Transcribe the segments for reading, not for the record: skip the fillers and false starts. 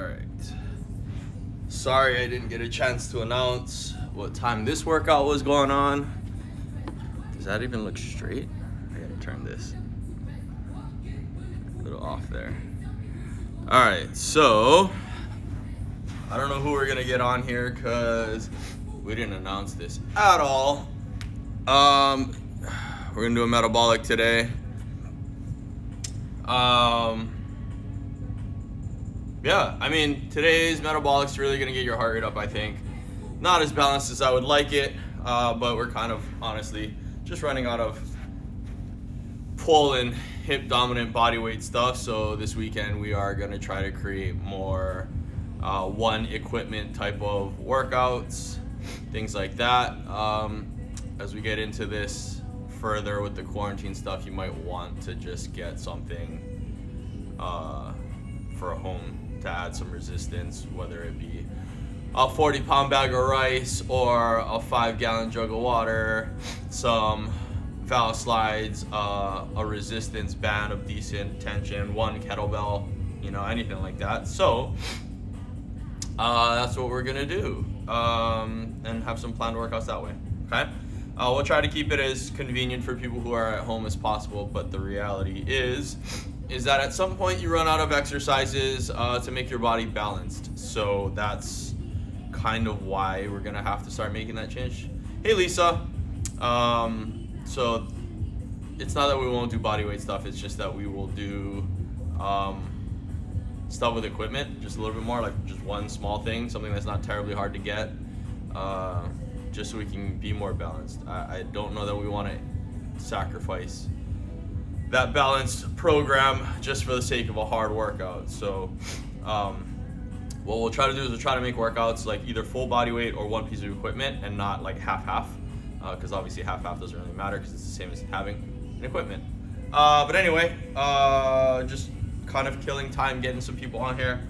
Alright. Sorry I didn't get a chance to announce what time this workout was going on. Does that even look straight? I gotta turn this a little off there. Alright, so I don't know who we're gonna get on here because we didn't announce this at all. We're gonna do a metabolic today. Yeah, I mean, today's metabolic's really gonna get your heart rate up, I think. Not as balanced as I would like it, but we're kind of honestly just running out of pull and hip dominant body weight stuff. So this weekend we are gonna try to create more one equipment type of workouts, things like that. As we get into this further with the quarantine stuff, you might want to just get something for a home to add some resistance, whether it be a 40-pound bag of rice or a 5-gallon jug of water, some valve slides, a resistance band of decent tension, one kettlebell, anything like that. So that's what we're gonna do, and have some planned workouts that way. Okay. We'll try to keep it as convenient for people who are at home as possible, but the reality is that at some point you run out of exercises to make your body balanced. So that's kind of why we're gonna have to start making that change. Hey Lisa. So it's not that we won't do bodyweight stuff, it's just that we will do stuff with equipment, just a little bit more, like just one small thing, something that's not terribly hard to get, just so we can be more balanced. I don't know that we want to sacrifice that balanced program just for the sake of a hard workout. So what we'll try to do is we'll try to make workouts like either full body weight or one piece of equipment and not like half-half, because obviously half-half doesn't really matter because it's the same as having an equipment. But anyway, just kind of killing time getting some people on here.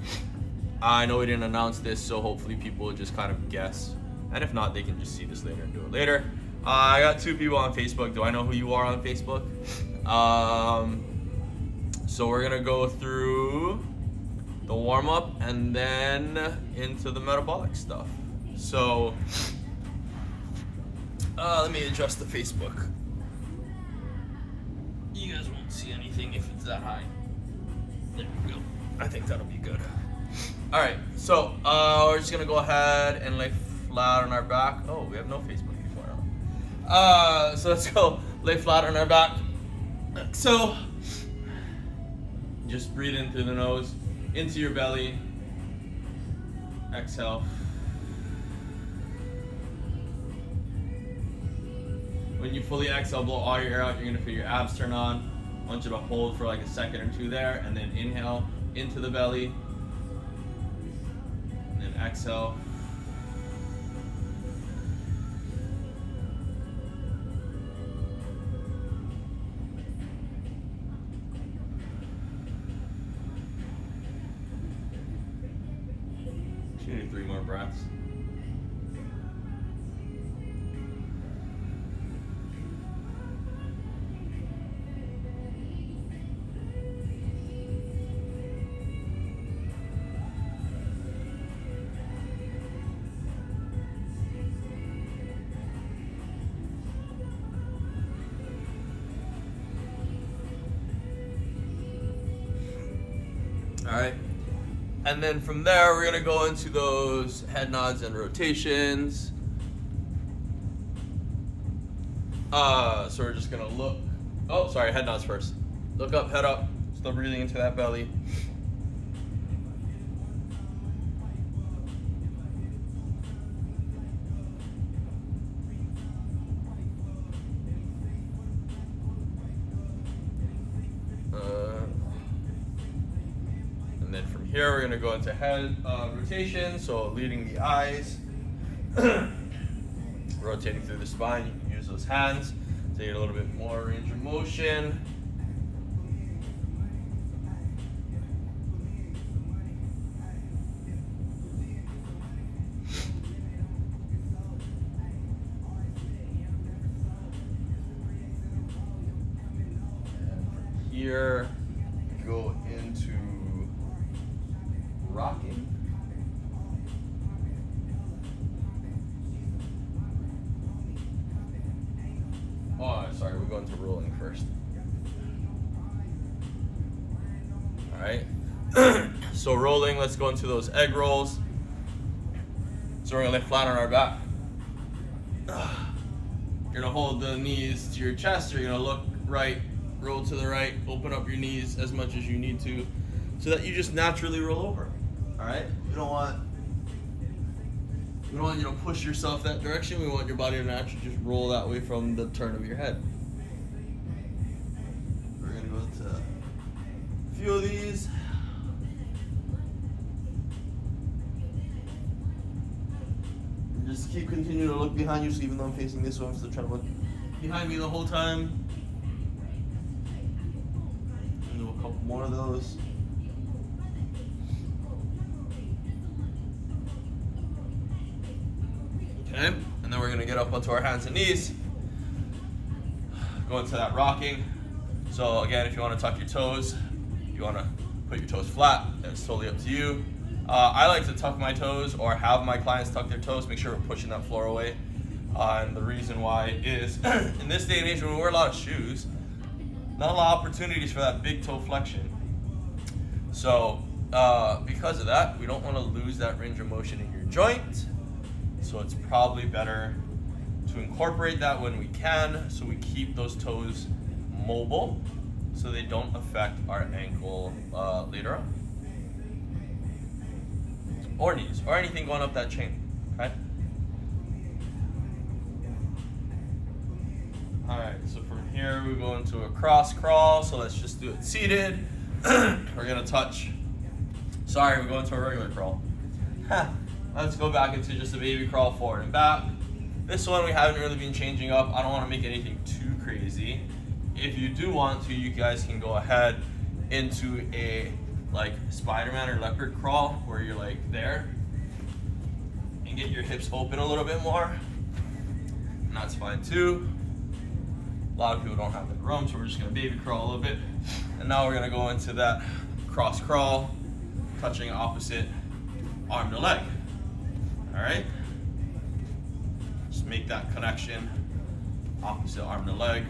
I know we didn't announce this, so hopefully people will just kind of guess. And if not, they can just see this later and do it later. I got 2 people on Facebook. Do I know who you are on Facebook? So we're gonna go through the warm-up and then into the metabolic stuff. So let me adjust the Facebook. You guys won't see anything if it's that high. There we go. I think that'll be good. All right, so we're just gonna go ahead and lay flat on our back. Oh, we have no Facebook before now. So let's go lay flat on our back. So just breathe in through the nose, into your belly. Exhale. When you fully exhale, blow all your air out, you're gonna feel your abs turn on. I want you to hold for like a second or 2 there, and then inhale into the belly, and then exhale. You need 3 more breaths. All right, and then from there we're gonna go into those head nods and rotations. So we're just gonna look. Oh, sorry, head nods first. Look up, head up. Still breathing into that belly. And then from here, we're gonna go into head rotation. So leading the eyes, rotating through the spine. You can use those hands to get a little bit more range of motion. And from here, go into rocking. Oh, sorry, we're going to rolling first. All right. So rolling, let's go into those egg rolls. So we're gonna lay flat on our back. You're gonna hold the knees to your chest. You're gonna look right, roll to the right, open up your knees as much as you need to, so that you just naturally roll over. All right. We don't want you to push yourself that direction. We want your body to naturally just roll that way from the turn of your head. We're gonna go to a few of these. Just keep continuing to look behind you, so even though I'm facing this way, I'm still trying to look behind me the whole time. And do a couple more of those. Okay, and then we're gonna get up onto our hands and knees. Go into that rocking. So again, if you wanna tuck your toes, you wanna put your toes flat, that's totally up to you. I like to tuck my toes, or have my clients tuck their toes, make sure we're pushing that floor away. And the reason why is, in this day and age when we wear a lot of shoes, not a lot of opportunities for that big toe flexion. So because of that, we don't want to lose that range of motion in your joint. So it's probably better to incorporate that when we can, so we keep those toes mobile, so they don't affect our ankle later on. Or knees, or anything going up that chain, okay? All right, so from here we go into a cross crawl, so let's just do it seated. We're gonna touch, sorry, we're going to a regular crawl. Let's go back into just a baby crawl, forward and back. This one we haven't really been changing up. I don't wanna make anything too crazy. If you do want to, you guys can go ahead into a like Spider-Man or leopard crawl, where you're like there and get your hips open a little bit more, and that's fine too. A lot of people don't have that room, so we're just gonna baby crawl a little bit. And now we're gonna go into that cross crawl, touching opposite arm to leg. All right, just make that connection, opposite arm to leg.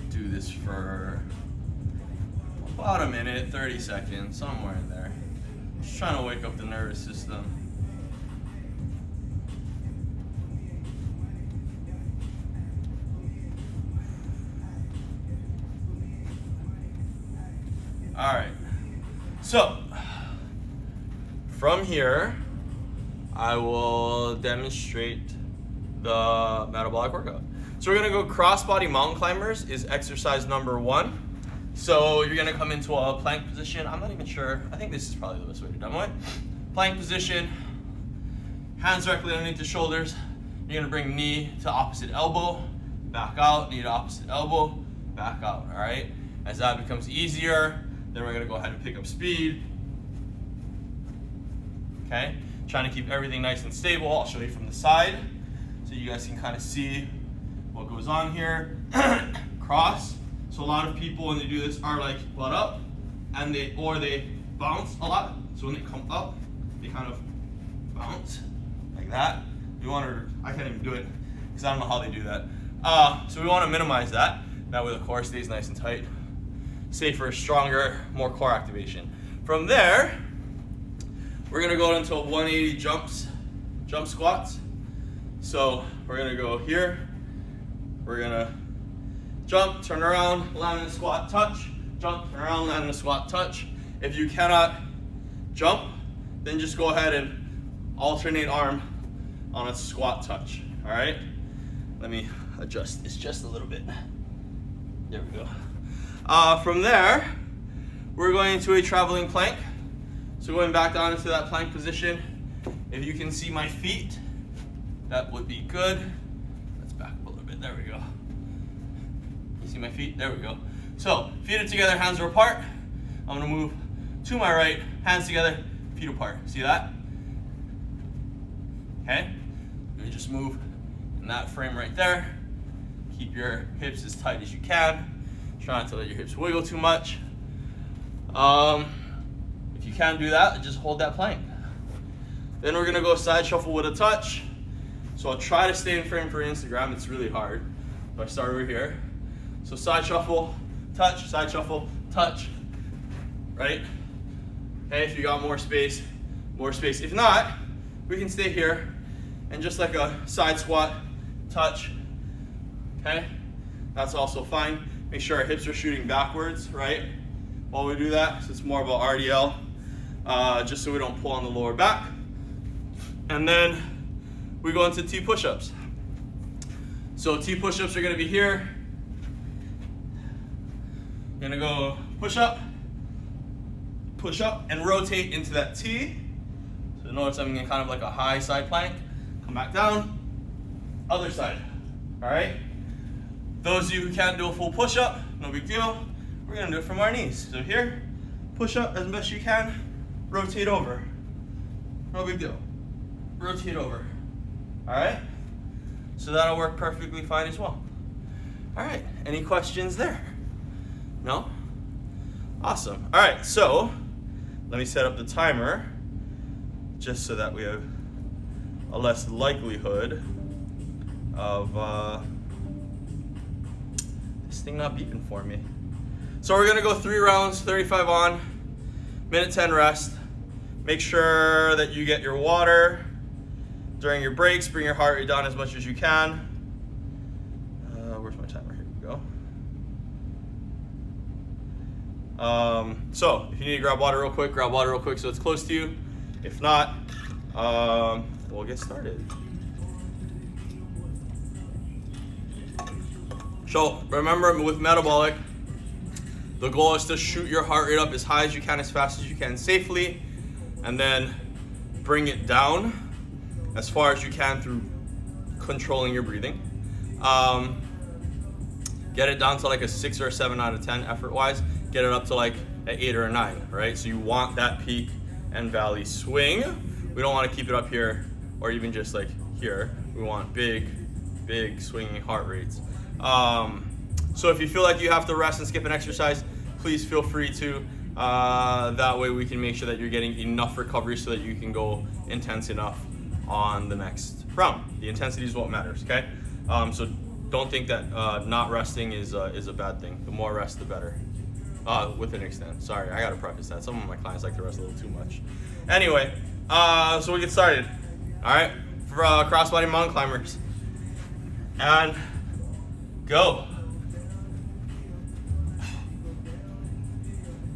Do this for about a minute, 30 seconds, somewhere in there. Just trying to wake up the nervous system. All right, so from here, I will demonstrate the metabolic workout. So we're gonna go cross-body mountain climbers is exercise number 1. So you're gonna come into a plank position. I'm not even sure, I think this is probably the best way to demo it. Plank position, hands directly underneath the shoulders. You're gonna bring knee to opposite elbow, back out, knee to opposite elbow, back out, all right? As that becomes easier, then we're gonna go ahead and pick up speed. Okay, trying to keep everything nice and stable. I'll show you from the side so you guys can kind of see what goes on here. Cross. So a lot of people, when they do this, are like butt up, and they bounce a lot. So when they come up, they kind of bounce like that. You want to, I can't even do it because I don't know how they do that. So we want to minimize that. That way the core stays nice and tight. Safer, stronger, more core activation. From there, we're gonna go into 180 jump squats. So we're gonna go here. We're gonna jump, turn around, land in a squat, touch. Jump, turn around, land in a squat, touch. If you cannot jump, then just go ahead and alternate arm on a squat touch, all right? Let me adjust this just a little bit. There we go. From there, we're going into a traveling plank. So going back down into that plank position. If you can see my feet, that would be good. Let's back up a little bit, there we go. You see my feet? There we go. So, feet are together, hands are apart. I'm gonna move to my right, hands together, feet apart. See that? Okay? You just move in that frame right there. Keep your hips as tight as you can. Try not to let your hips wiggle too much. If you can't do that, just hold that plank. Then we're gonna go side shuffle with a touch. So I'll try to stay in frame for Instagram. It's really hard. If I start over here. So side shuffle, touch, side shuffle, touch. Right? Okay, if you got more space, more space. If not, we can stay here and just like a side squat, touch. Okay? That's also fine. Make sure our hips are shooting backwards, right? While we do that, so it's more about RDL, just so we don't pull on the lower back. And then we go into T push-ups. So T push-ups are gonna be here. You're gonna go push up, and rotate into that T. So notice I'm in kind of like a high side plank. Come back down, other side, all right? Those of you who can't do a full push-up, no big deal. We're gonna do it from our knees. So here, push up as best you can, rotate over. No big deal. Rotate over. All right? So that'll work perfectly fine as well. All right, any questions there? No? Awesome. All right, so let me set up the timer just so that we have a less likelihood of this thing not beeping for me. So we're gonna go 3 rounds, 35 on, minute 10 rest. Make sure that you get your water during your breaks. Bring your heart rate down as much as you can. Where's my timer? Here we go. So if you need to grab water real quick, grab water real quick so it's close to you. If not, we'll get started. So remember, with metabolic, the goal is to shoot your heart rate up as high as you can, as fast as you can safely, and then bring it down as far as you can through controlling your breathing. Get it down to like a 6 or a 7 out of 10 effort-wise. Get it up to like an 8 or a 9, right? So you want that peak and valley swing. We don't want to keep it up here or even just like here. We want big swinging heart rates. So if you feel like you have to rest and skip an exercise, please feel free to. That way we can make sure that you're getting enough recovery so that you can go intense enough on the next round. The intensity is what matters, okay? So don't think that not resting is a bad thing. The more rest, the better. With an extent. Sorry, I gotta preface that. Some of my clients like to rest a little too much. Anyway, so we get started. All right, for crossbody mountain climbers. And go.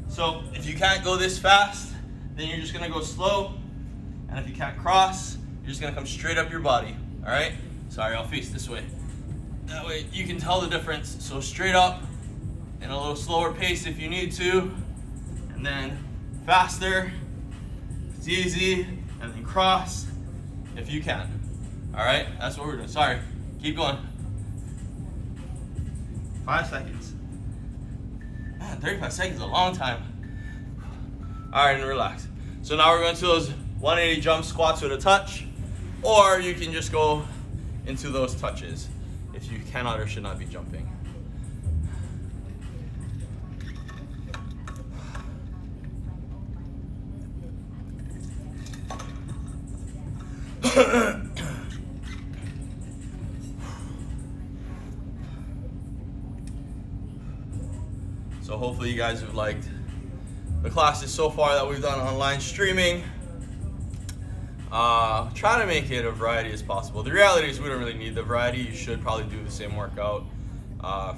So if you can't go this fast, then you're just gonna go slow. And if you can't cross, you're just gonna come straight up your body, all right? Sorry, I'll face this way. That way you can tell the difference. So straight up, and a little slower pace if you need to, and then faster, it's easy, and then cross if you can. All right, that's what we're doing. Sorry, keep going. 5 seconds. Man, 35 seconds is a long time. All right, and relax. So now we're going to those 180 jump squats with a touch, or you can just go into those touches if you cannot or should not be jumping. So hopefully you guys have liked the classes so far that we've done online streaming. Try to make it a variety as possible. The reality is we don't really need the variety. You should probably do the same workout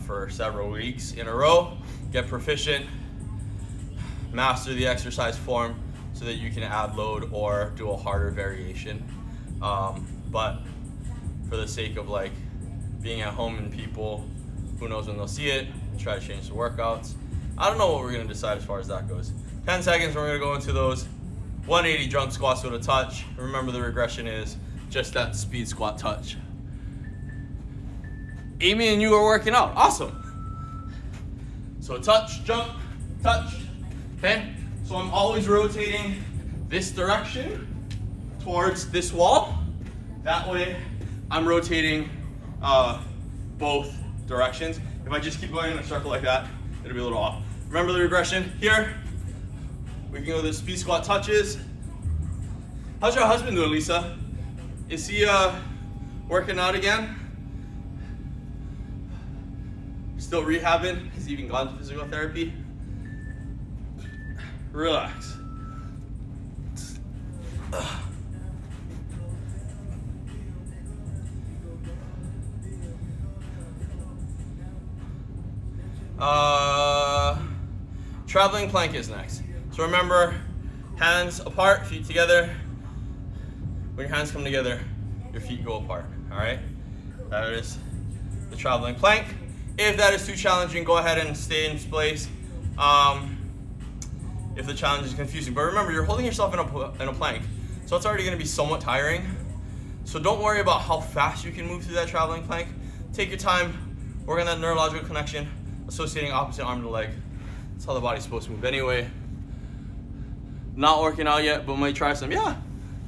for several weeks in a row. Get proficient, master the exercise form so that you can add load or do a harder variation. But for the sake of like being at home and people, who knows when they'll see it, try to change the workouts. I don't know what we're gonna decide as far as that goes. 10 seconds, we're gonna go into those 180 jump squats with a touch. Remember the regression is just that speed squat touch. Amy and you are working out, awesome. So touch, jump, touch, okay? So I'm always rotating this direction towards this wall. That way I'm rotating both directions. If I just keep going in a circle like that, it'll be a little off. Remember the regression here? We can go to the speed squat touches. How's your husband doing, Lisa? Is he working out again? Still rehabbing? Has he even gone to physical therapy? Relax. Traveling plank is next. So remember, hands apart, feet together. When your hands come together, your feet go apart, all right? That is the traveling plank. If that is too challenging, go ahead and stay in place. If the challenge is confusing. But remember, you're holding yourself in a plank, so it's already gonna be somewhat tiring. So don't worry about how fast you can move through that traveling plank. Take your time, work on that neurological connection, associating opposite arm to leg. That's how the body's supposed to move anyway. Not working out yet, but might try some. Yeah,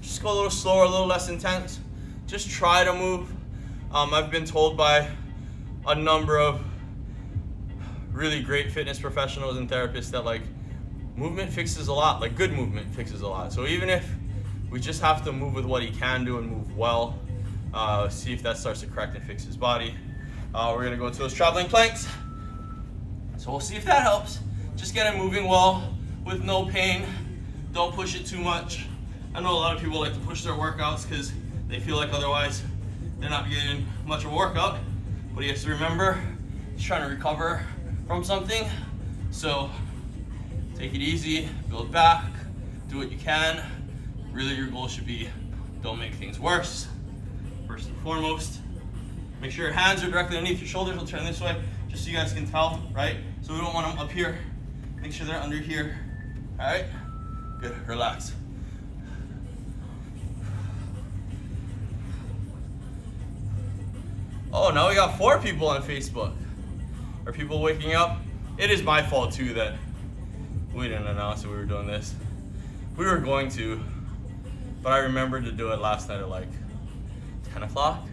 just go a little slower, a little less intense. Just try to move. I've been told by a number of really great fitness professionals and therapists that like movement fixes a lot, like good movement fixes a lot. So even if we just have to move with what he can do and move well, see if that starts to correct and fix his body. We're gonna go to those traveling planks. So we'll see if that helps. Just get it moving well with no pain. Don't push it too much. I know a lot of people like to push their workouts because they feel like otherwise they're not getting much of a workout. But you have to remember, he's trying to recover from something. So take it easy, build back, do what you can. Really your goal should be, don't make things worse. First and foremost, make sure your hands are directly underneath your shoulders. We'll turn this way just so you guys can tell, right? So we don't want them up here. Make sure they're under here, all right? Good, relax. Oh, now we got 4 people on Facebook. Are people waking up? It is my fault too that we didn't announce that we were doing this. We were going to, but I remembered to do it last night at like 10 o'clock,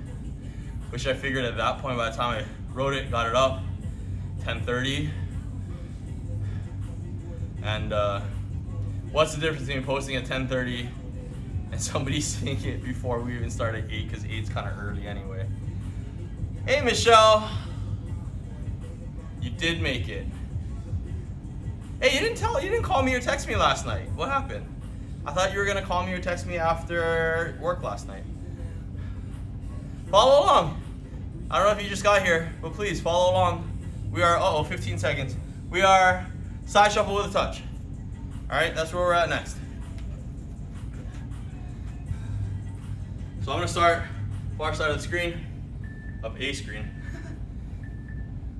which I figured at that point by the time I wrote it, got it up, 10:30. And what's the difference between posting at 10:30 and somebody seeing it before we even start at 8, because 8's kind of early anyway. Hey Michelle, you did make it. Hey, you didn't call me or text me last night. What happened? I thought you were gonna call me or text me after work last night. Follow along. I don't know if you just got here, but please follow along. We are, 15 seconds. We are side shuffle with a touch. All right, that's where we're at next. So I'm gonna start far side of the screen, of a screen.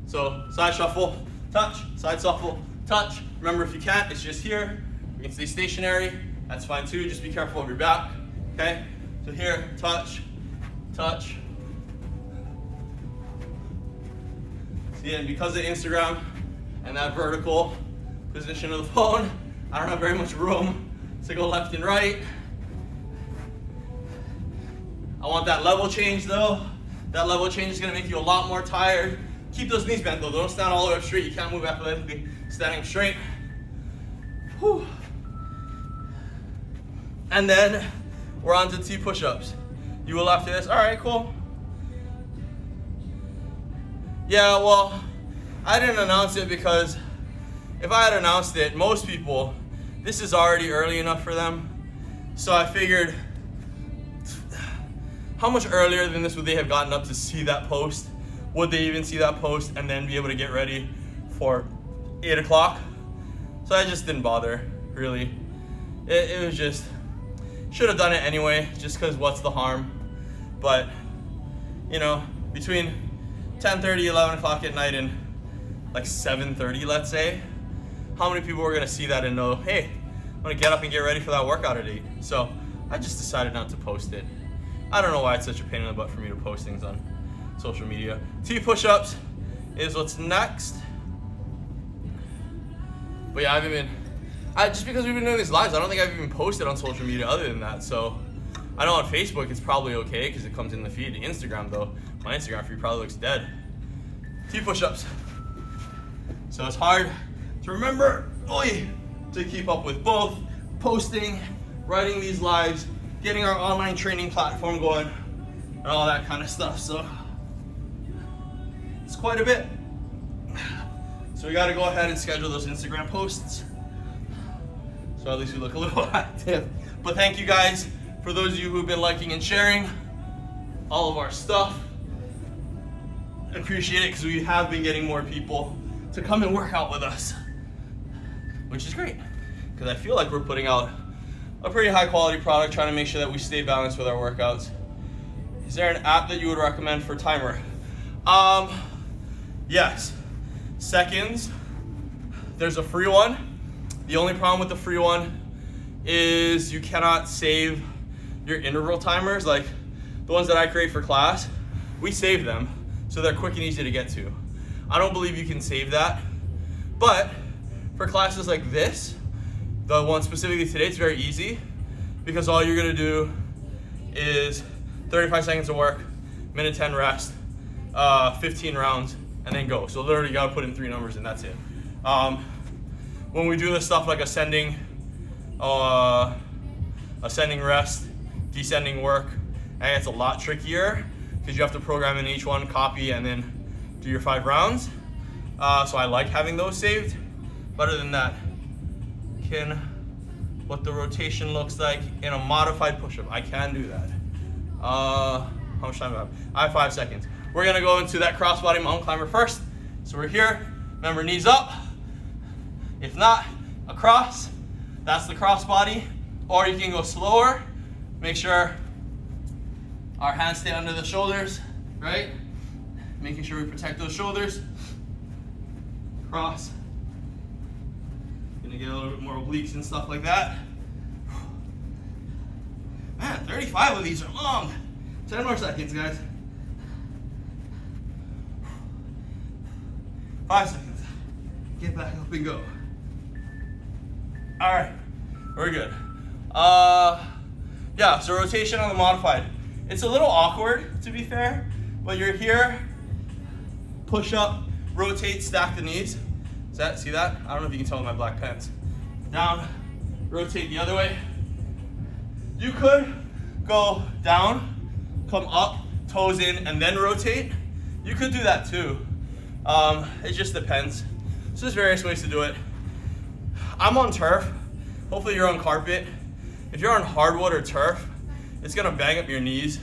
So side shuffle, touch, side shuffle, touch. Remember, if you can't, it's just here. We can stay stationary, that's fine too. Just be careful of your back, okay? So here, touch, touch. See, and because of Instagram and that vertical position of the phone, I don't have very much room to go left and right. I want that level change though. That level change is gonna make you a lot more tired. Keep those knees bent though. Don't stand all the way up straight. You can't move athletically standing straight. Whew. And then we're on to T push-ups. You will after this. All right, cool. Yeah, well, I didn't announce it because if I had announced it, most people, this is already early enough for them. So I figured, how much earlier than this would they have gotten up to see that post? Would they even see that post and then be able to get ready for 8 o'clock? So I just didn't bother, really. It was just, should have done it anyway, just because what's the harm? But, you know, between 10:30, 11 o'clock at night and like 7:30, let's say, how many people were gonna see that and know, hey, I'm gonna get up and get ready for that workout at 8? So I just decided not to post it. I don't know why it's such a pain in the butt for me to post things on social media. T push-ups is what's next. But yeah, just because we've been doing these lives, I don't think I've even posted on social media other than that. So I know on Facebook it's probably okay because it comes in the feed. Instagram though, my Instagram feed probably looks dead. few push-ups. So it's hard to remember to keep up with both posting, writing these lives, getting our online training platform going, and all that kind of stuff. So it's quite a bit. So we got to go ahead and schedule those Instagram posts, so at least we look a little active. But thank you guys for those of you who've been liking and sharing all of our stuff. I appreciate it because we have been getting more people to come and work out with us, which is great because I feel like we're putting out a pretty high quality product, trying to make sure that we stay balanced with our workouts. Is there an app that you would recommend for timer? Yes. Seconds. There's a free one. The only problem with the free one is you cannot save your interval timers. Like the ones that I create for class, we save them so they're quick and easy to get to. I don't believe you can save that, but for classes like this, the one specifically today, it's very easy because all you're gonna do is 35 seconds of work, minute 10 rest, 15 rounds, and then go. So literally you gotta put in 3 numbers and that's it. When we do this stuff like ascending rest, descending work, and it's a lot trickier because you have to program in each one, copy, and then do your 5 rounds. So I like having those saved. But other than that, what the rotation looks like in a modified push-up. I can do that. How much time do I have? I have 5 seconds. We're gonna go into that crossbody mountain climber first. So we're here, remember knees up. If not, across, that's the crossbody. Or you can go slower. Make sure our hands stay under the shoulders, right? Making sure we protect those shoulders. Cross. Gonna get a little bit more obliques and stuff like that. Man, 35 of these are long. 10 more seconds, guys. 5 seconds. Get back up and go. All right, we're good. Yeah, so rotation on the modified. It's a little awkward, to be fair, but you're here, push up, rotate, stack the knees. See that? I don't know if you can tell with my black pants. Down, rotate the other way. You could go down, come up, toes in, and then rotate. You could do that too. It just depends. So there's various ways to do it. I'm on turf. Hopefully you're on carpet. If you're on hardwood or turf, it's gonna bang up your knees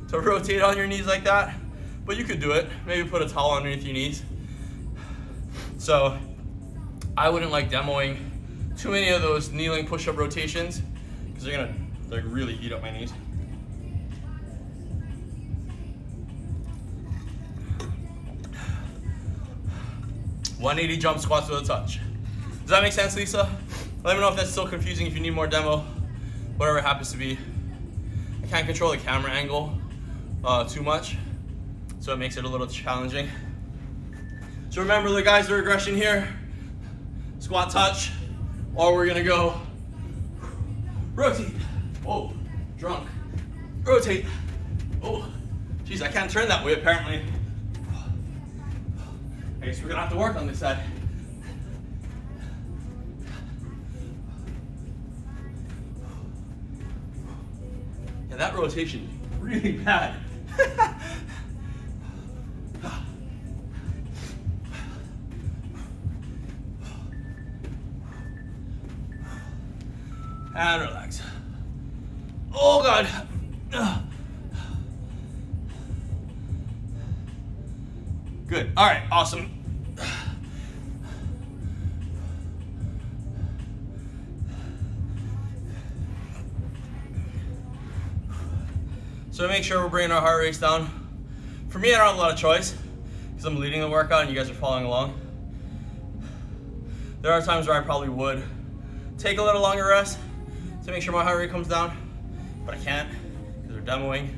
to rotate on your knees like that. But you could do it. Maybe put a towel underneath your knees. So I wouldn't like demoing too many of those kneeling push-up rotations because they're gonna really eat up my knees. $180 jump squats with a touch. Does that make sense, Lisa? Let me know if that's still confusing, if you need more demo, whatever it happens to be. I can't control the camera angle too much, so it makes it a little challenging. So remember the guys, the regression here, squat touch, or we're gonna go rotate. Oh, drunk. Rotate. Oh, geez, I can't turn that way apparently. I guess we're gonna have to work on this side. Yeah, that rotation is really bad. And relax. Oh God. Good. All right, awesome. So make sure we're bringing our heart rates down. For me, I don't have a lot of choice because I'm leading the workout and you guys are following along. There are times where I probably would take a little longer rest to make sure my heart rate comes down, but I can't because we're demoing.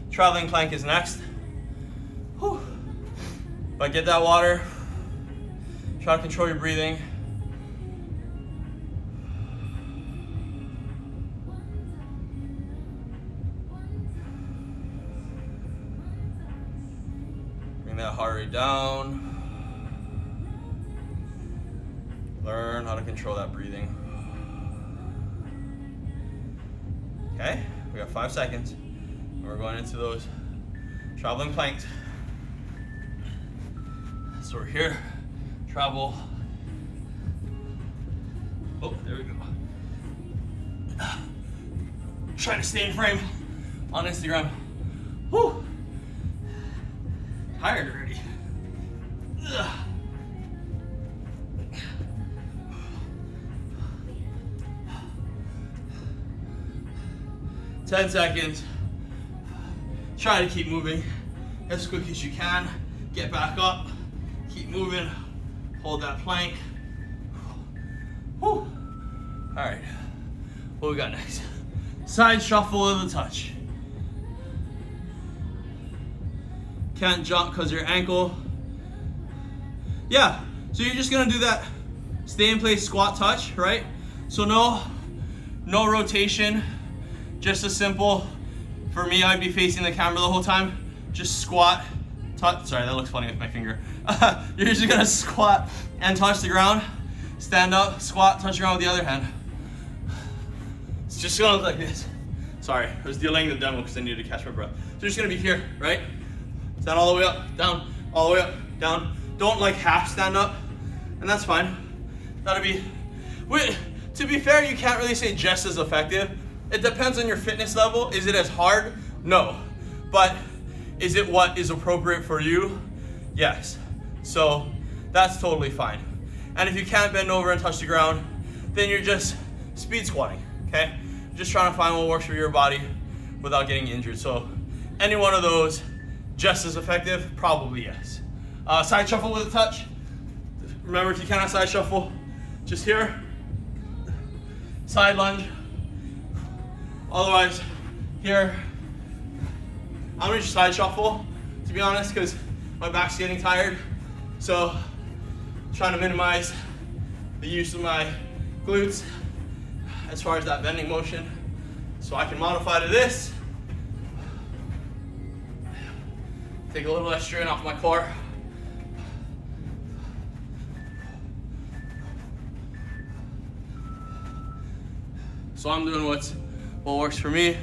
Traveling plank is next. Whew. But get that water. Try to control your breathing. Bring down. Learn how to control that breathing. Okay, we got 5 seconds. And we're going into those traveling planks. So we're here, travel. Oh, there we go. Trying to stay in frame on Instagram. Whew. Tired already. Ugh. 10 seconds. Try to keep moving as quick as you can. Get back up. Keep moving. Hold that plank. Whew. All right. What we got next? Side shuffle of the touch. Can't jump because your ankle. Yeah. So you're just gonna do that. Stay in place, squat touch, right? So no rotation. Just a simple, for me, I'd be facing the camera the whole time. Just squat, touch. Sorry, that looks funny with my finger. You're just gonna squat and touch the ground. Stand up, squat, touch the ground with the other hand. It's just gonna look like this. Sorry, I was delaying the demo because I needed to catch my breath. So you're just gonna be here, right? Stand all the way up, down, all the way up, down. Don't like half stand up, and that's fine. That'll be, to be fair, you can't really say just as effective. It depends on your fitness level. Is it as hard? No. But is it what is appropriate for you? Yes. So that's totally fine. And if you can't bend over and touch the ground, then you're just speed squatting, okay? Just trying to find what works for your body without getting injured. So any one of those, just as effective? Probably yes. Side shuffle with a touch. Remember, if you cannot side shuffle, just here. Side lunge. Otherwise, here, I'm gonna just side shuffle, to be honest, because my back's getting tired. So, trying to minimize the use of my glutes as far as that bending motion. So I can modify to this. Take a little less strain off my core. So I'm doing what works for me.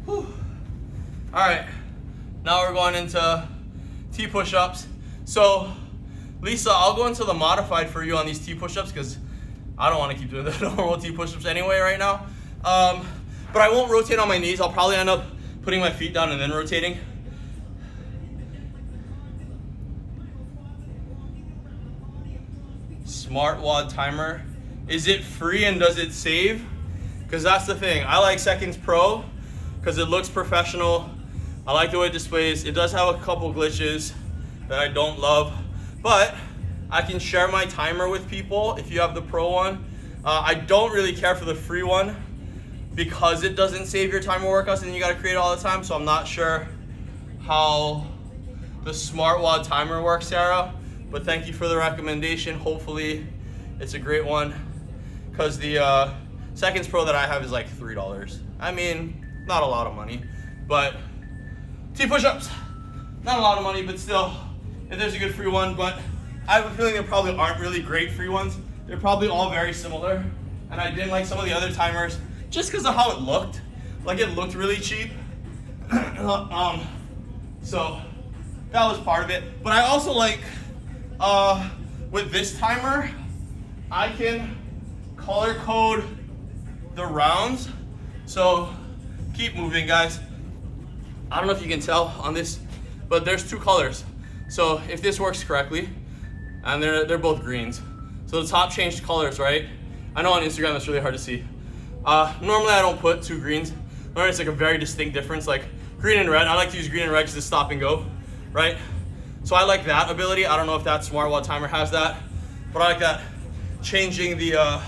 Whew. All right, now we're going into T push-ups. So Lisa, I'll go into the modified for you on these T push-ups because I don't want to keep doing the normal T push-ups anyway right now. But I won't rotate on my knees. I'll probably end up putting my feet down and then rotating. Smart WOD timer. Is it free and does it save? Because that's the thing. I like Seconds Pro because it looks professional. I like the way it displays. It does have a couple glitches that I don't love, but I can share my timer with people if you have the Pro one. I don't really care for the free one because it doesn't save your timer workouts and you gotta create it all the time, so I'm not sure how the Smart WOD timer works, Sarah, but thank you for the recommendation. Hopefully it's a great one because the Seconds Pro that I have is like $3. I mean, not a lot of money, but T push-ups, not a lot of money, but still, if there's a good free one, but I have a feeling there probably aren't really great free ones. They're probably all very similar, and I didn't like some of the other timers just because of how it looked. Like, it looked really cheap. So that was part of it. But I also like, with this timer, I can color code the rounds. So keep moving, guys. I don't know if you can tell on this, but there's two colors. So if this works correctly, and they're both greens. So the top changed colors, right? I know on Instagram that's really hard to see. Normally I don't put two greens. Normally it's like a very distinct difference, like green and red. I like to use green and red because it's stop and go, right? So I like that ability. I don't know if that Smart WOD timer has that, but I like that, changing the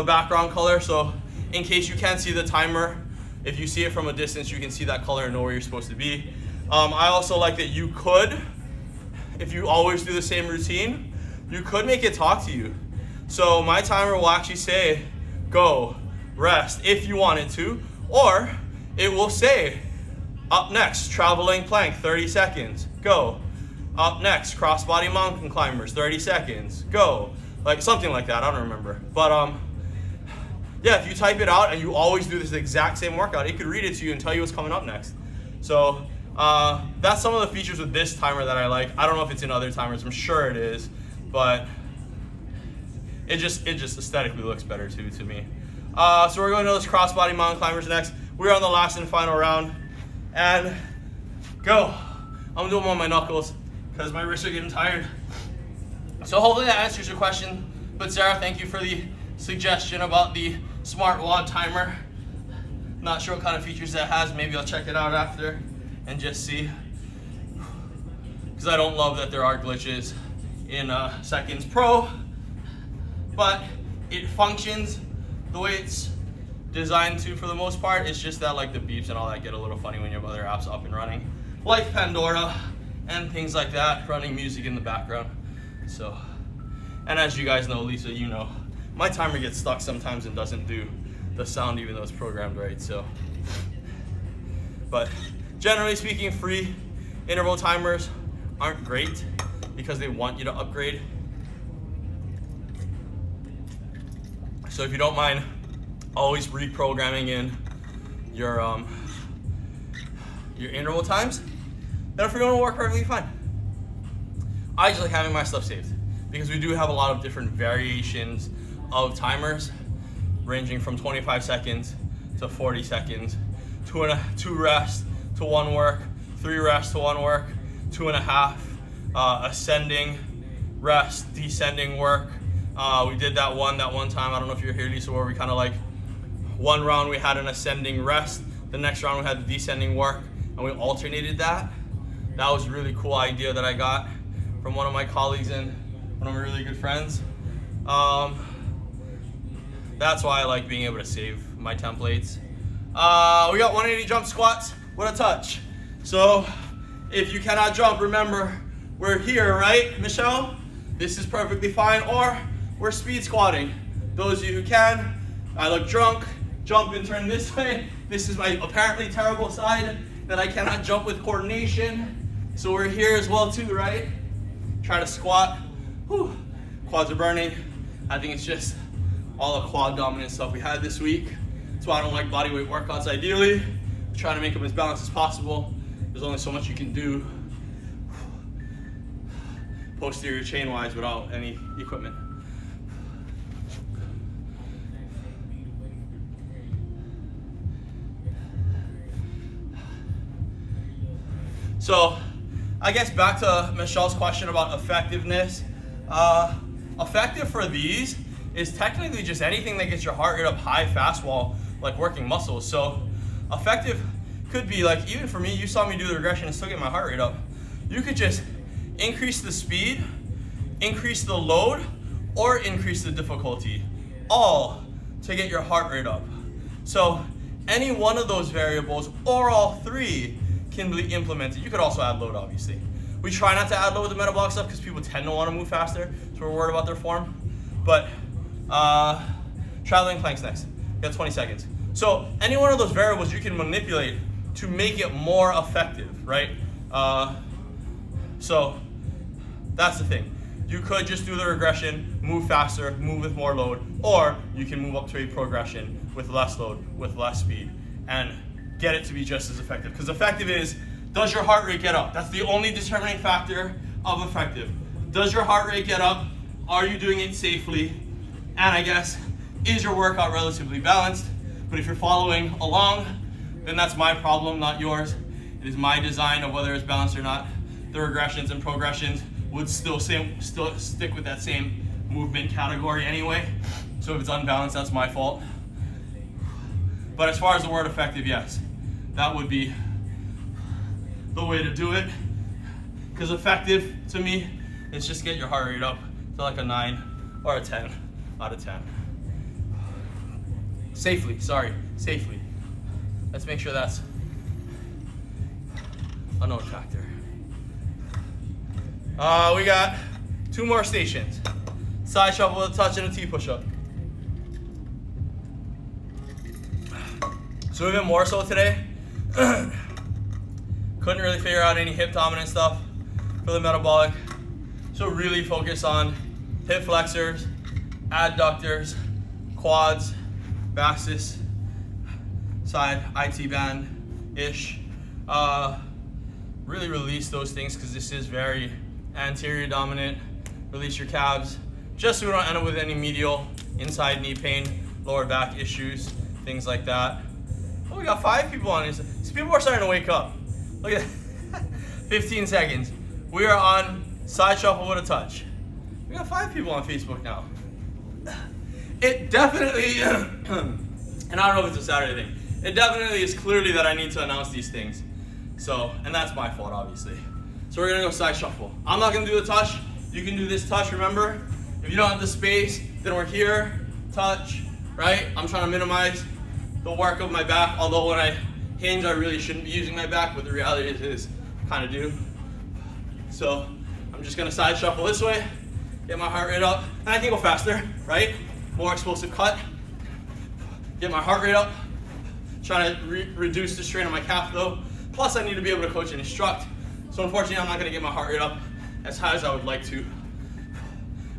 background color. So in case you can't see the timer, if you see it from a distance, you can see that color and know where you're supposed to be. I also like that you could, if you always do the same routine, you could make it talk to you. So my timer will actually say, go, rest, if you want it to, or it will say, Up next, traveling plank, 30 seconds, go. Up next, crossbody mountain climbers, 30 seconds, go. Like something like that, I don't remember. But yeah, if you type it out and you always do this exact same workout, it could read it to you and tell you what's coming up next. So that's some of the features with this timer that I like. I don't know if it's in other timers, I'm sure it is, but it just aesthetically looks better too to me. So we're going to those crossbody mountain climbers next. We're on the last and final round. And go. I'm doing them on my knuckles because my wrists are getting tired. So hopefully that answers your question. But Sarah, thank you for the suggestion about the smart WOD timer. Not sure what kind of features that has. Maybe I'll check it out after and just see. Because I don't love that there are glitches in Seconds Pro. But it functions the way it's designed to for the most part. It's just that like the beeps and all that get a little funny when you have other apps up and running, like Pandora and things like that, running music in the background. So, and as you guys know, Lisa, you know, my timer gets stuck sometimes and doesn't do the sound even though it's programmed right. So, but generally speaking, free interval timers aren't great because they want you to upgrade. So if you don't mind always reprogramming in your interval times, then if you're going to work perfectly fine. I just like having my stuff saved because we do have a lot of different variations of timers ranging from 25 seconds to 40 seconds, 2 rest to 1 work, 3 rest to 1 work, 2.5, ascending rest, descending work. We did that one time, I don't know if you're here, Lisa, where we kind of like, one round we had an ascending rest, the next round we had the descending work, and we alternated that. That was a really cool idea that I got from one of my colleagues and one of my really good friends. That's why I like being able to save my templates. We got 180 jump squats with a touch. So if you cannot jump, remember, we're here, right, Michelle? This is perfectly fine, or we're speed squatting. Those of you who can, I look drunk, jump and turn this way. This is my apparently terrible side that I cannot jump with coordination. So we're here as well too, right? Try to squat. Whew. Quads are burning. I think it's just all the quad dominant stuff we had this week. That's why I don't like bodyweight workouts ideally. Try to make them as balanced as possible. There's only so much you can do posterior chain wise without any equipment. So I guess back to Michelle's question about effectiveness. Effective for these is technically just anything that gets your heart rate up high, fast while like working muscles. So effective could be like, even for me, you saw me do the regression and still get my heart rate up. You could just increase the speed, increase the load, or increase the difficulty, all to get your heart rate up. So any one of those variables or all three can be implemented. You could also add load, obviously. We try not to add load with the metabolic stuff because people tend to want to move faster, so we're worried about their form. But traveling planks next. You got 20 seconds. So any one of those variables you can manipulate to make it more effective, right? So that's the thing. You could just do the regression, move faster, move with more load, or you can move up to a progression with less load, with less speed, and get it to be just as effective. Because effective is, does your heart rate get up? That's the only determining factor of effective. Does your heart rate get up? Are you doing it safely? And I guess, is your workout relatively balanced? But if you're following along, then that's my problem, not yours. It is my design of whether it's balanced or not. The regressions and progressions would still stick with that same movement category anyway. So if it's unbalanced, that's my fault. But as far as the word effective, yes, that would be the way to do it. Because effective, to me, is just get your heart rate up to like a 9 or a 10 out of 10. Safely. Let's make sure that's a note factor. We got 2 more stations. Side shuffle with a touch and a T push-up. So even more so today, Couldn't really figure out any hip dominant stuff for the metabolic. So really focus on hip flexors, adductors, quads, vastus, side, IT band-ish. Really release those things because this is very anterior dominant. Release your calves, just so we don't end up with any medial, inside knee pain, lower back issues, things like that. Oh, we got 5 people on this. These people are starting to wake up. Look at that. 15 seconds. We are on side shuffle with a touch. We got 5 people on Facebook now. It definitely, and I don't know if it's a Saturday thing, it definitely is clearly that I need to announce these things. So, and that's my fault, obviously. So we're gonna go side shuffle. I'm not gonna do the touch. You can do this touch, remember? If you don't have the space, then we're here, touch, right? I'm trying to minimize the work of my back, although when I hinge, I really shouldn't be using my back, but the reality is kind of do. So I'm just gonna side shuffle this way, get my heart rate up, and I can go faster, right? More explosive cut. Get my heart rate up, trying to reduce the strain on my calf though. Plus I need to be able to coach and instruct. So unfortunately I'm not gonna get my heart rate up as high as I would like to,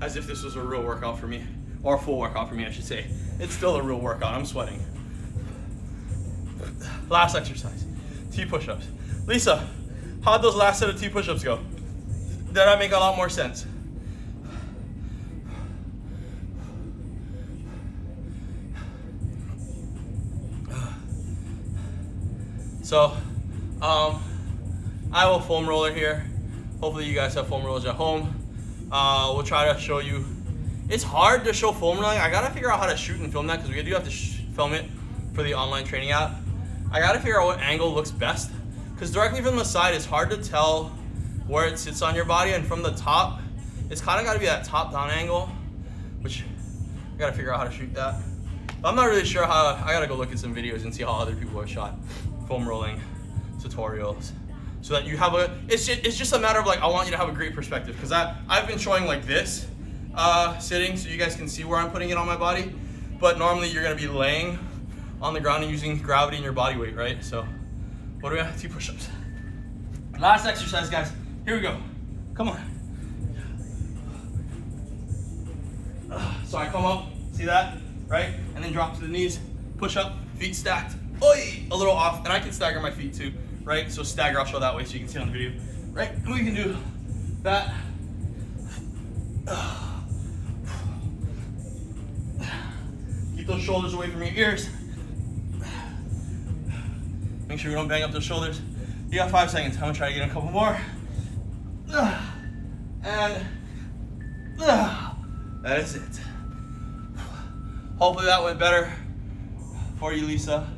as if this was a real workout for me, or a full workout for me I should say. It's still a real workout, I'm sweating. Last exercise, T push-ups. Lisa, how'd those last set of T push-ups go? Did that make a lot more sense? So, I have a foam roller here. Hopefully you guys have foam rollers at home. We'll try to show you. It's hard to show foam rolling. I gotta figure out how to shoot and film that because we do have to film it for the online training app. I gotta figure out what angle looks best because directly from the side it's hard to tell where it sits on your body, and from the top it's kind of got to be that top down angle, which I gotta figure out how to shoot that. But I'm not really sure how. I gotta go look at some videos and see how other people have shot foam rolling tutorials so that you have a, it's just a matter of like, I want you to have a great perspective because I've been showing like this sitting so you guys can see where I'm putting it on my body, but normally you're gonna be laying on the ground and using gravity and your body weight, right? So what do we have? 2 push-ups. Last exercise, guys. Here we go. Come on. So I come up, see that, right? And then drop to the knees, push up, feet stacked. Oi! A little off, and I can stagger my feet too, right? So stagger, I'll show that way so you can see it on the video, right? And we can do that. Keep those shoulders away from your ears. Make sure we don't bang up those shoulders. You got 5 seconds. I'm gonna try to get in a couple more. And that is it. Hopefully that went better for you, Lisa.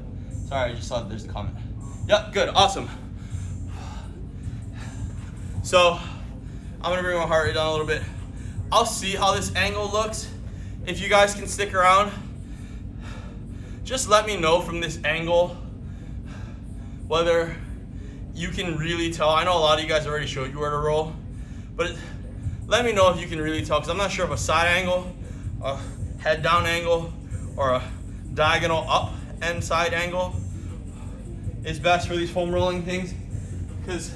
Sorry, I just saw that there's a comment. Yep, good, awesome. So I'm gonna bring my heart rate down a little bit. I'll see how this angle looks. If you guys can stick around, just let me know from this angle whether you can really tell. I know a lot of you guys already showed you where to roll, but let me know if you can really tell, because I'm not sure if a side angle, a head down angle, or a diagonal up and side angle is best for these foam rolling things, because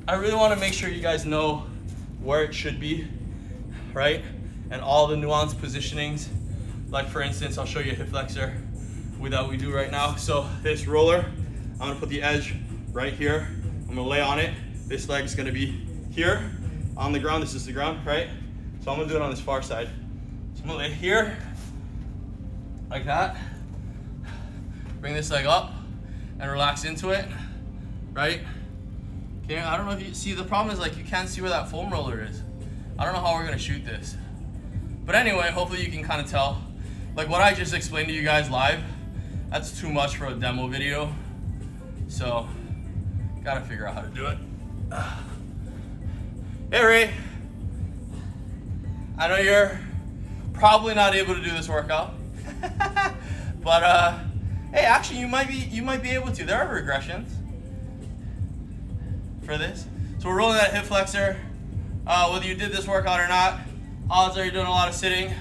I really want to make sure you guys know where it should be, right? And all the nuanced positionings. Like for instance, I'll show you a hip flexor that we do right now. So this roller, I'm gonna put the edge right here. I'm gonna lay on it. This leg is gonna be here on the ground. This is the ground, right? So I'm gonna do it on this far side. So I'm gonna lay here, like that. Bring this leg up and relax into it, right? Okay, I don't know if you see, the problem is like you can't see where that foam roller is. I don't know how we're gonna shoot this. But anyway, hopefully you can kind of tell. Like what I just explained to you guys live, that's too much for a demo video. So, gotta figure out how to do it. Hey Ray, I know you're probably not able to do this workout, but hey, actually you might be able to. There are regressions for this. So we're rolling that hip flexor. Whether you did this workout or not, odds are you're doing a lot of sitting,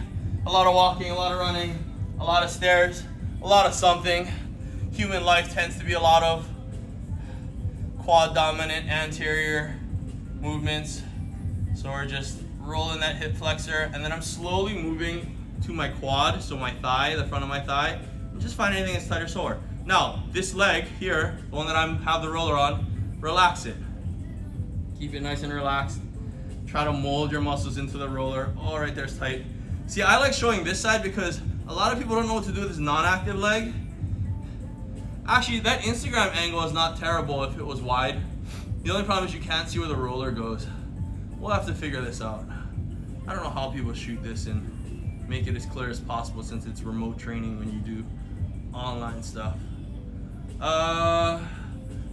a lot of walking, a lot of running, a lot of stairs, a lot of something. Human life tends to be a lot of quad dominant anterior movements. So we're just rolling that hip flexor, and then I'm slowly moving to my quad, so my thigh, the front of my thigh, and just find anything that's tight or sore. Now, this leg here, the one that I have the roller on, relax it. Keep it nice and relaxed. Try to mold your muscles into the roller. Oh, right there's tight. See, I like showing this side because a lot of people don't know what to do with this non-active leg. Actually, that Instagram angle is not terrible if it was wide. The only problem is you can't see where the roller goes. We'll have to figure this out. I don't know how people shoot this and make it as clear as possible since it's remote training when you do online stuff. All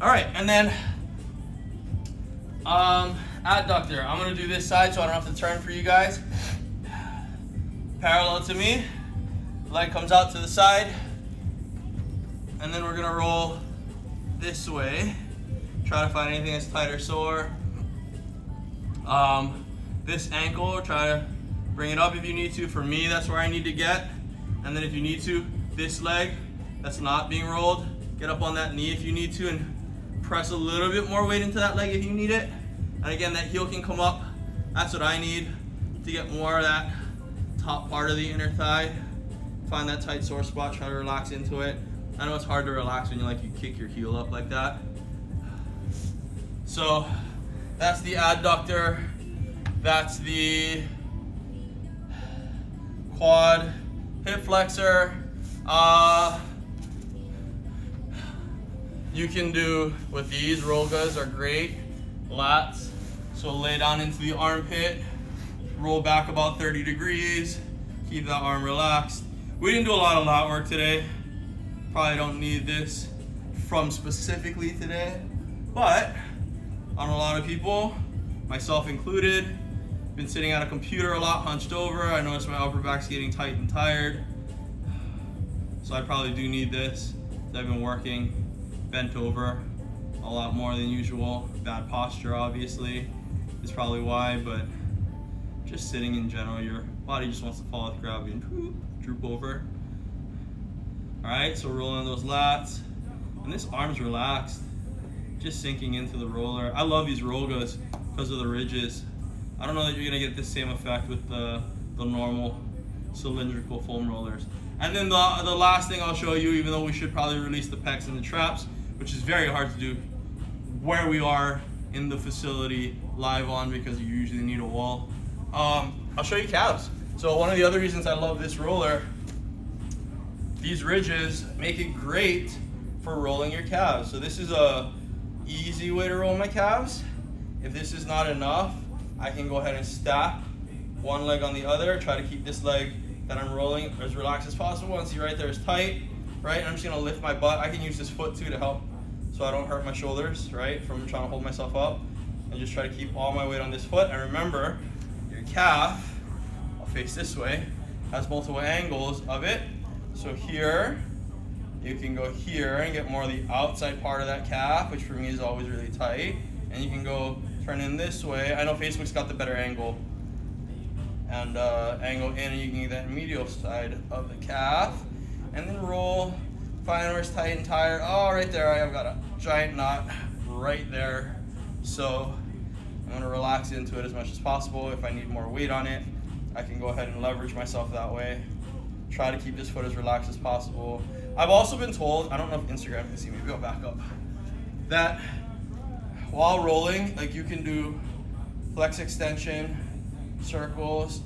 right, and then adductor. I'm gonna do this side so I don't have to turn for you guys. Parallel to me, leg comes out to the side, and then we're gonna roll this way. Try to find anything that's tight or sore. This ankle, try to bring it up if you need to. For me, that's where I need to get. And then if you need to, this leg that's not being rolled, get up on that knee if you need to and press a little bit more weight into that leg if you need it. And again, that heel can come up. That's what I need to get more of that top part of the inner thigh. Find that tight sore spot, try to relax into it. I know it's hard to relax when you kick your heel up like that. So that's the adductor, that's the quad hip flexor. You can do with these, rogas are great, lats. So lay down into the armpit, roll back about 30 degrees, keep that arm relaxed. We didn't do a lot of lat work today. Probably don't need this from specifically today, but on a lot of people, myself included, been sitting at a computer a lot, hunched over. I notice my upper back's getting tight and tired. So I probably do need this. I've been working bent over a lot more than usual. Bad posture, obviously, is probably why, but just sitting in general, your body just wants to fall with gravity and droop over. All right, so rolling those lats, and this arm's relaxed, just sinking into the roller. I love these rogas because of the ridges. I don't know that you're gonna get the same effect with the normal cylindrical foam rollers. And then the last thing I'll show you, even though we should probably release the pecs and the traps, which is very hard to do where we are in the facility live on because you usually need a wall. I'll show you calves. So one of the other reasons I love this roller, these ridges make it great for rolling your calves. So this is a easy way to roll my calves. If this is not enough, I can go ahead and stack one leg on the other, try to keep this leg that I'm rolling as relaxed as possible. And see right there is tight, right? And I'm just gonna lift my butt. I can use this foot too to help so I don't hurt my shoulders, right? From trying to hold myself up. And just try to keep all my weight on this foot. And remember, your calf, I'll face this way, has multiple angles of it. So here, you can go here and get more of the outside part of that calf, which for me is always really tight. And you can go turn in this way. I know Facebook's got the better angle. And angle in, and you can get that medial side of the calf. And then roll, find where it's tight and tired. Oh, right there, I've got a giant knot right there. So I'm gonna relax into it as much as possible. If I need more weight on it, I can go ahead and leverage myself that way. Try to keep this foot as relaxed as possible. I've also been told, I don't know if Instagram can see me, maybe I'll back up, that while rolling, like you can do flex extension, circles,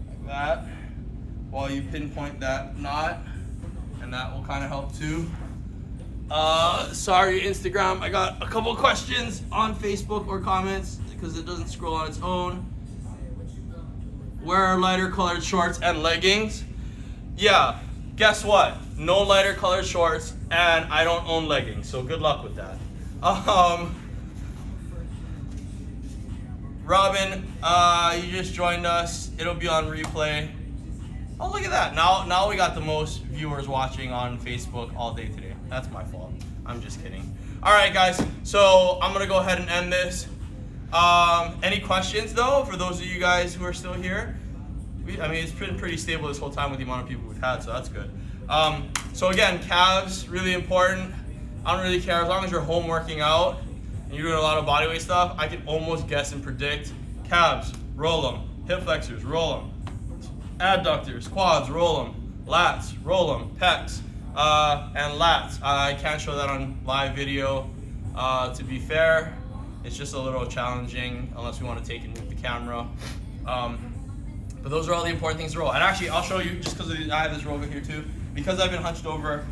like that, while you pinpoint that knot, and that will kind of help too. Sorry Instagram, I got a couple questions on Facebook or comments because it doesn't scroll on its own. Wear lighter colored shorts and leggings. Yeah, guess what? No lighter colored shorts, and I don't own leggings, so good luck with that. Robin, you just joined us. It'll be on replay. Oh, look at that. Now we got the most viewers watching on Facebook all day today. That's my fault. I'm just kidding. All right, guys. So I'm going to go ahead and end this. Any questions, though, for those of you guys who are still here? I mean, it's been pretty stable this whole time with the amount of people we've had, so that's good. So again, calves, really important. I don't really care. As long as you're home working out and you're doing a lot of bodyweight stuff, I can almost guess and predict. Calves, roll them. Hip flexors, roll them. Adductors, quads, roll them. Lats, roll them. Pecs, and lats. I can't show that on live video. To be fair, it's just a little challenging unless we want to take and move the camera. But those are all the important things to roll. And actually, I'll show you just because I have this roll over here too. Because I've been hunched over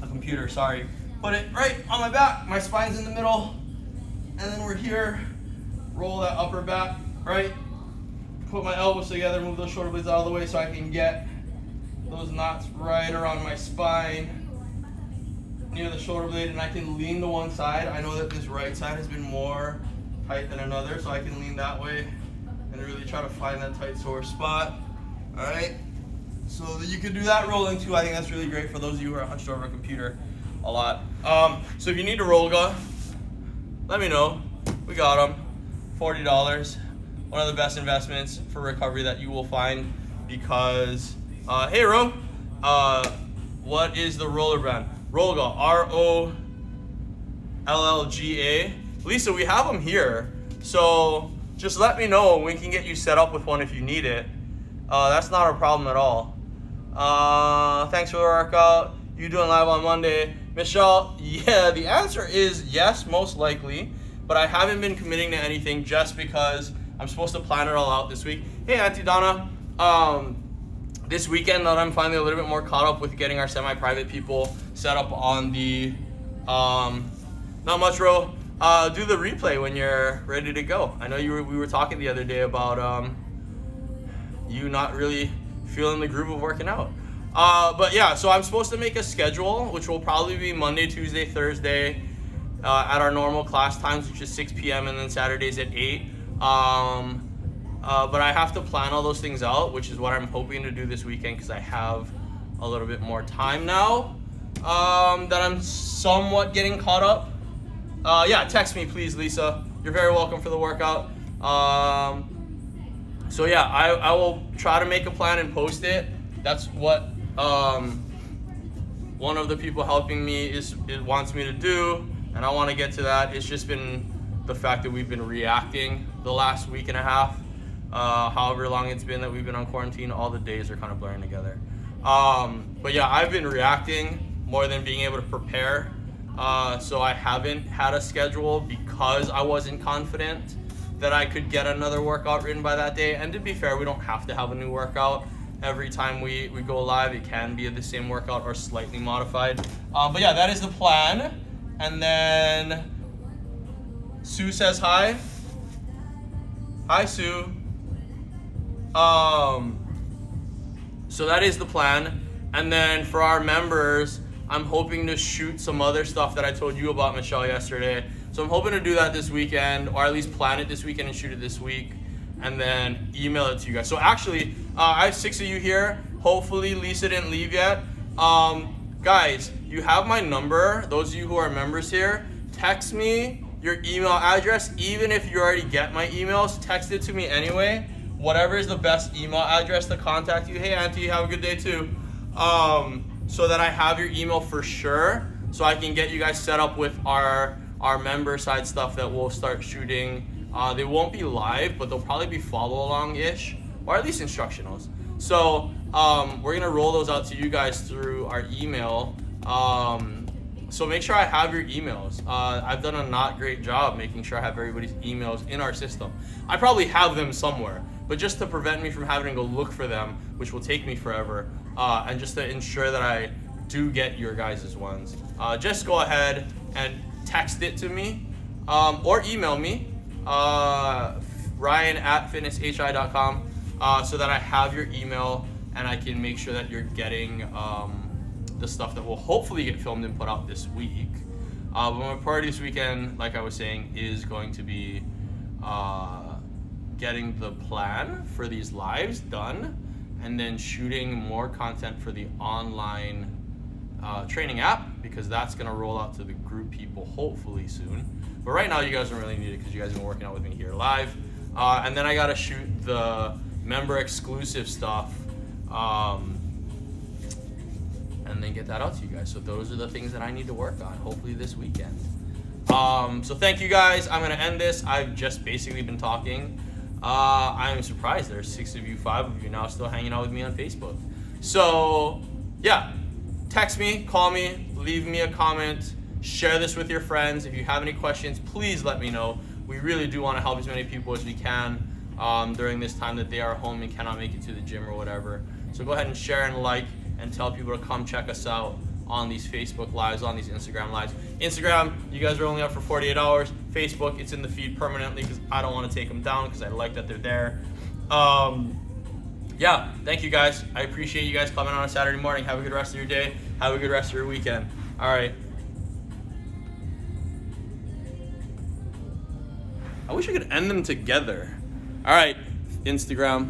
a computer, sorry. Put it right on my back. My spine's in the middle. And then we're here. Roll that upper back, right? Put my elbows together, move those shoulder blades out of the way so I can get those knots right around my spine, near the shoulder blade, and I can lean to one side. I know that this right side has been more tight than another, so I can lean that way and really try to find that tight sore spot. All right, so that you can do that rolling too. I think that's really great for those of you who are hunched over a computer a lot. So if you need to roll, let me know. We got them. $40. One of the best investments for recovery that you will find because, hey Ro, what is the roller brand? Rollga, R-O-L-L-G-A. Lisa, we have them here, so just let me know and we can get you set up with one if you need it. That's not a problem at all. Thanks for the workout. You doing live on Monday? Michelle, yeah, the answer is yes, most likely, but I haven't been committing to anything just because I'm supposed to plan it all out this week. Hey, Auntie Donna. This weekend that I'm finally a little bit more caught up with getting our semi-private people set up on the, not much, Ro. Do the replay when you're ready to go. I know we were talking the other day about you not really feeling the groove of working out. But yeah, so I'm supposed to make a schedule, which will probably be Monday, Tuesday, Thursday, at our normal class times, which is 6 p.m. and then Saturdays at 8. But I have to plan all those things out, which is what I'm hoping to do this weekend because I have a little bit more time now that I'm somewhat getting caught up. Yeah, text me please, Lisa. You're very welcome for the workout. So yeah, I will try to make a plan and post it. That's what one of the people helping me wants me to do, and I want to get to that. It's just been the fact that we've been reacting the last week and a half. However long it's been that we've been on quarantine, all the days are kind of blurring together. But yeah, I've been reacting more than being able to prepare. So I haven't had a schedule because I wasn't confident that I could get another workout written by that day. And to be fair, we don't have to have a new workout every time we go live. It can be the same workout or slightly modified. But yeah, that is the plan. And then Sue says hi. Hi, Sue. So that is the plan. And then for our members, I'm hoping to shoot some other stuff that I told you about, Michelle, yesterday. So I'm hoping to do that this weekend, or at least plan it this weekend and shoot it this week, and then email it to you guys. So actually, I have 6 of you here. Hopefully Lisa didn't leave yet. Guys, you have my number. Those of you who are members here, text me your email address. Even if you already get my emails, text it to me anyway. Whatever is the best email address to contact you. Hey, Auntie, have a good day too. So that I have your email for sure, so I can get you guys set up with our member side stuff that we'll start shooting. They won't be live, but they'll probably be follow along-ish, or at least instructionals. So we're gonna roll those out to you guys through our email. So make sure I have your emails. I've done a not great job making sure I have everybody's emails in our system. I probably have them somewhere, but just to prevent me from having to go look for them, which will take me forever, and just to ensure that I do get your guys' ones, just go ahead and text it to me, or email me, ryan@fitnesshi.com, so that I have your email and I can make sure that you're getting the stuff that will hopefully get filmed and put out this week. But my priority this weekend, like I was saying, is going to be getting the plan for these lives done, and then shooting more content for the online training app, because that's going to roll out to the group people hopefully soon. But right now you guys don't really need it because you guys have been working out with me here live. And then I got to shoot the member exclusive stuff. And and then get that out to you guys. So those are the things that I need to work on, hopefully this weekend. So thank you guys. I'm going to end this. I've just basically been talking. I'm surprised there's 6 of you, 5 of you now still hanging out with me on Facebook. So yeah, text me, call me, leave me a comment, share this with your friends. If you have any questions, please let me know. We really do want to help as many people as we can during this time that they are home and cannot make it to the gym or whatever. So go ahead and share and like and tell people to come check us out on these Facebook Lives, on these Instagram Lives. Instagram, you guys are only up for 48 hours. Facebook, it's in the feed permanently because I don't want to take them down because I like that they're there. Yeah, thank you guys. I appreciate you guys coming on a Saturday morning. Have a good rest of your day. Have a good rest of your weekend. All right. I wish I could end them together. All right, Instagram.